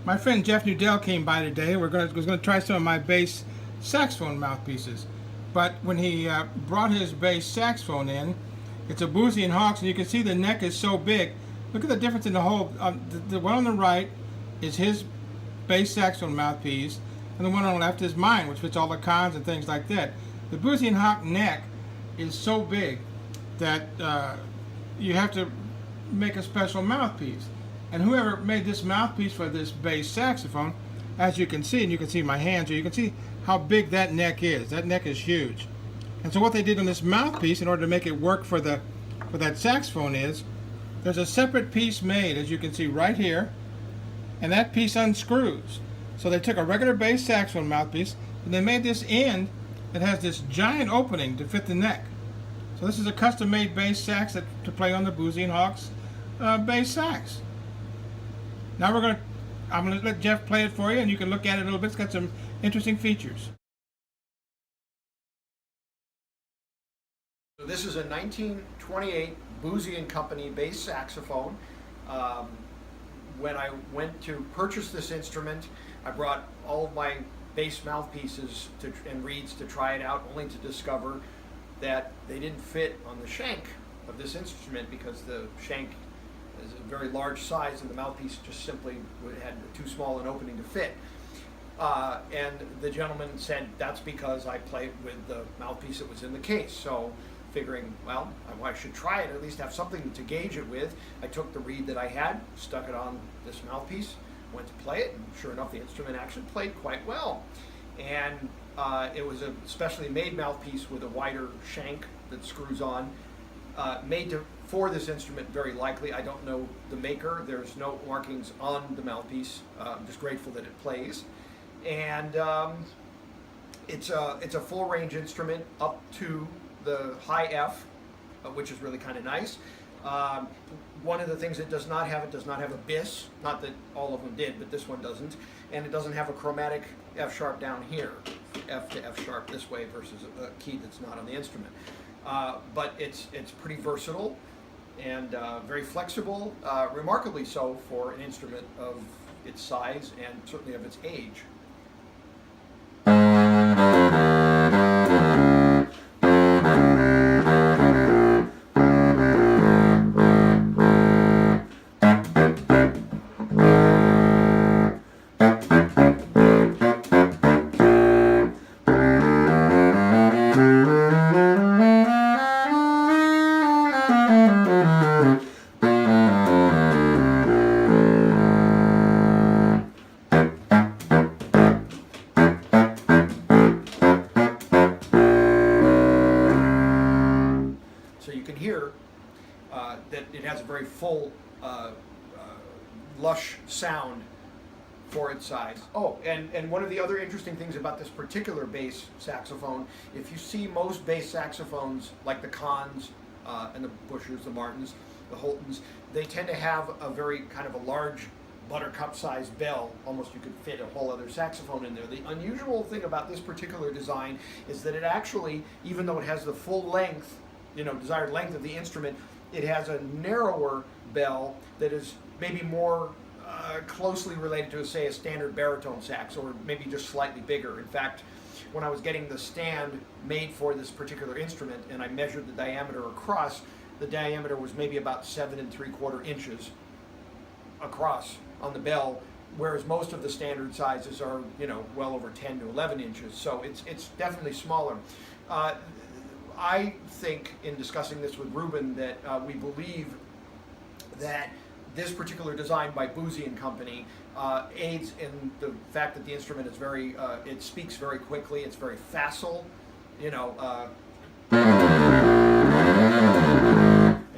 My friend Geoff Nudell came by today. Was going to try some of my bass saxophone mouthpieces. But when he brought his bass saxophone in, it's a Boozy and Hawks, and you can see the neck is so big. Look at the difference in the whole. The one on the right is his bass saxophone mouthpiece, and the one on the left is mine, which fits all the cons and things like that. The Boozy and Hawk neck is so big that you have to make a special mouthpiece. And whoever made this mouthpiece for this bass saxophone, as you can see, and you can see my hands here, you can see how big that neck is. That neck is huge. And so what they did on this mouthpiece, in order to make it work for that saxophone, is there's a separate piece made, as you can see right here, and that piece unscrews. So they took a regular bass saxophone mouthpiece, and they made this end that has this giant opening to fit the neck. So this is a custom-made bass sax to play on the Boozy and Hawks bass sax. Now I'm going to let Geoff play it for you, and you can look at it a little bit. It's got some interesting features. So this is a 1928 Boozy and Company bass saxophone. When I went to purchase this instrument, I brought all of my bass mouthpieces and reeds to try it out, only to discover that they didn't fit on the shank of this instrument because the shank is a very large size and the mouthpiece just simply had too small an opening to fit. And the gentleman said that's because I played with the mouthpiece that was in the case. So figuring, well, I should try it, at least have something to gauge it with. I took the reed that I had, stuck it on this mouthpiece, went to play it, and sure enough the instrument actually played quite well. And it was a specially made mouthpiece with a wider shank that screws on, made for this instrument very likely. I don't know the maker, there's no markings on the mouthpiece. I'm just grateful that it plays. And it's a full range instrument up to the high F, which is really kind of nice. One of the things it does not have a bis, not that all of them did, but this one doesn't, and it doesn't have a chromatic F sharp down here, F to F sharp this way versus a key that's not on the instrument. But it's pretty versatile and very flexible, remarkably so for an instrument of its size and certainly of its age. So you can hear that it has a very full, lush sound for its size. Oh, and one of the other interesting things about this particular bass saxophone, if you see most bass saxophones, like the Cons and the Bushers, the Martins, the Holtons, they tend to have a very kind of a large buttercup-sized bell. Almost you could fit a whole other saxophone in there. The unusual thing about this particular design is that it actually, even though it has the full length, desired length of the instrument, it has a narrower bell that is maybe more closely related to, say, a standard baritone sax, or maybe just slightly bigger. In fact, when I was getting the stand made for this particular instrument and I measured the diameter across, the diameter was maybe about 7 3/4 inches across on the bell, whereas most of the standard sizes are, well over 10 to 11 inches. So it's definitely smaller. I think, in discussing this with Rheuben, that we believe that this particular design by Boozy and Company aids in the fact that the instrument is very, it speaks very quickly, it's very facile, and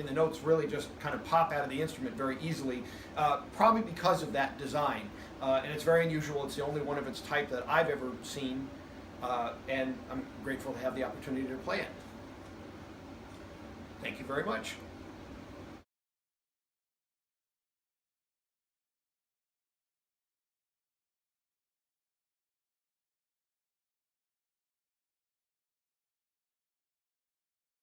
the notes really just kind of pop out of the instrument very easily, probably because of that design. And it's very unusual, it's the only one of its type that I've ever seen, and I'm grateful to have the opportunity to play it. Thank you very much.